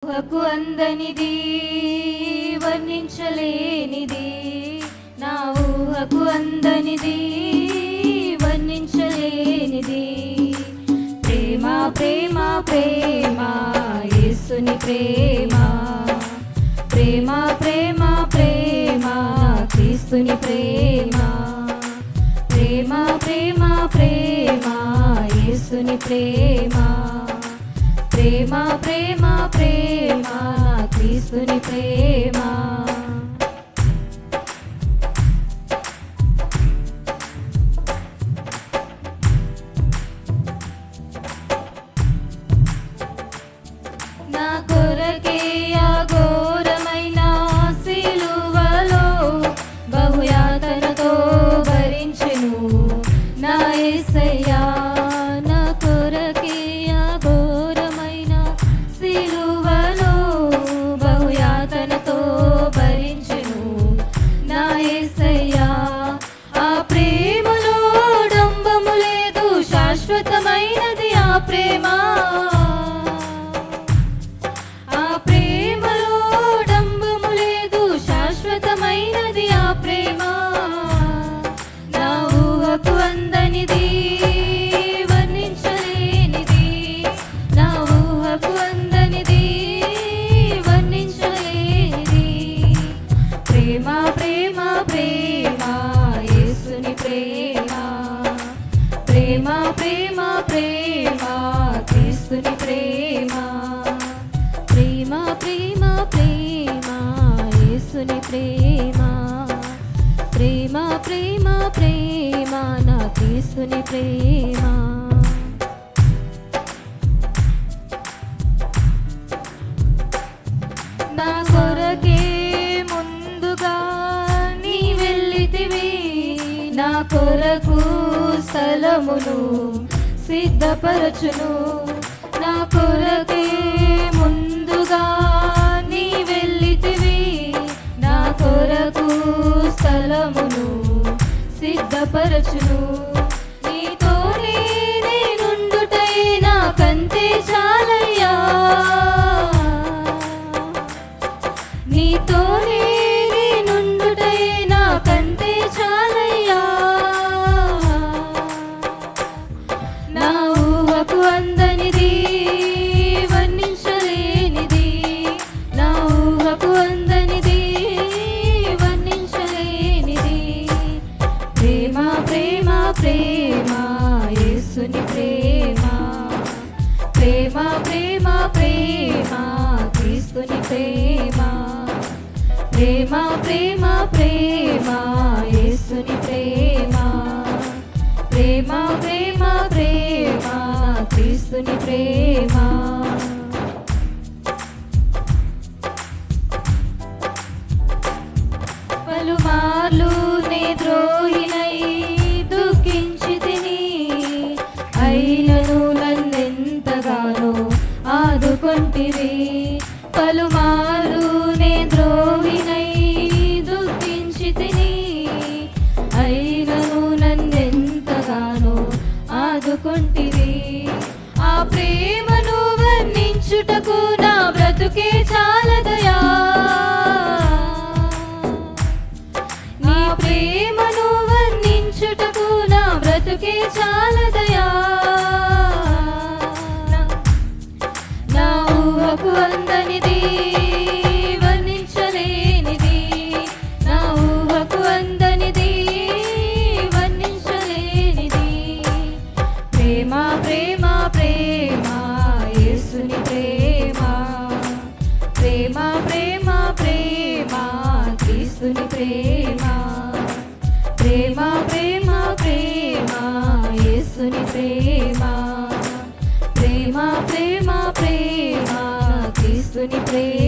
ఊహకు అందనిది వర్ణించలేనిది, నా ఊహకు అందనిది వర్ణించలేనిది. ప్రేమ ప్రేమ ప్రేమ యేసుని ప్రేమ, ప్రేమ ప్రేమ ప్రేమ క్రీస్తుని ప్రేమ, ప్రేమ ప్రేమ ప్రేమ యేసుని ప్రేమ, ప్రేమ ప్రేమ ప్రేమ క్రీస్తుని ప్రేమ. నా కొరకే అఘోరమైన సిలువలో బహుయాతనతో భరించెను నా యేసయ్యా. నా కొరకే అఘోరమైన సిలువలో బహుయాతనతో భరించెను నా యేసయ్యా. ఆ ప్రేమలో డంబము లేదు, శాశ్వతమైనది ఆ ప్రేమ. ఆ ప్రేమలో డంబము లేదు, శాశ్వతమైనది ఆ ప్రేమ. నా ఊహకు అందనిది వర్ణించలేనిది, నా ఊహకు అందనిది వర్ణించలేనిది. ప్రేమ ప్రేమ ప్రేమ యేసుని ప్రేమ, ప్రేమ ప్రేమ ప్రేమ క్రీస్తుని ప్రేమ, ప్రేమ ప్రేమ ప్రేమ యేసుని ప్రేమ, ప్రేమ ప్రేమ ప్రేమ నా క్రీస్తుని ప్రేమ. నా కొరకే ముందుగా నీ వెళ్ళితివి, నా కొరకు స్థలమును సిద్ధపరచును. నా కొరకే ముందుగా నీ వెళ్ళితివి, నా కొరకు స్థలమును సిద్ధపరచును. నీతోనే నేనుండుటై నాకంతే చాలయ్యా, నీతోనే నేనుండుటై నాకంతే చాలయ్యా. నా ఊహకు అందనిది వర్ణించలేనిది, నా ఊహకు అందనిది వర్ణించలేనిది. ప్రేమ ప్రేమ ప్రేమ యేసుని ప్రేమ, ప్రేమ ప్రేమ ప్రేమ క్రీస్తుని ప్రేమ, ప్రేమ ప్రేమ ప్రేమ యేసుని ప్రేమ, ప్రేమ ప్రేమ ప్రేమ క్రీస్తుని ప్రేమ. పలుమార్లు నే ద్రోహినై దుఃఖించితిని, అయినను నన్నెంతగానో ఆదుకొంటివి. పలుమార్లు నే ద్రోహినై దుఃఖించితిని, అయినను నన్నెంతగానో ఆదుకొంటివి. ఆ ప్రేమను వర్ణించుటకు నా బ్రతుకే చాలదయా, నీ ప్రేమను వర్ణించుటకు నా బ్రతుకే చాలదయా. నా ఊహకు అందనిది వర్ణించలేనిది, నా ఊహకు అందనిది వర్ణించలేనిది. ప్రేమ ప్రేమ ప్రేమ యేసుని ప్రేమ, ప్రేమ ప్రేమ ప్రేమ క్రీస్తుని ప్రేమ, ప్రేమ ప్రేమ ప్రేమ యేసుని ప్రేమ, ప్రేమ ప్రేమ ప్రేమ క్రీస్తుని ప్రేమ.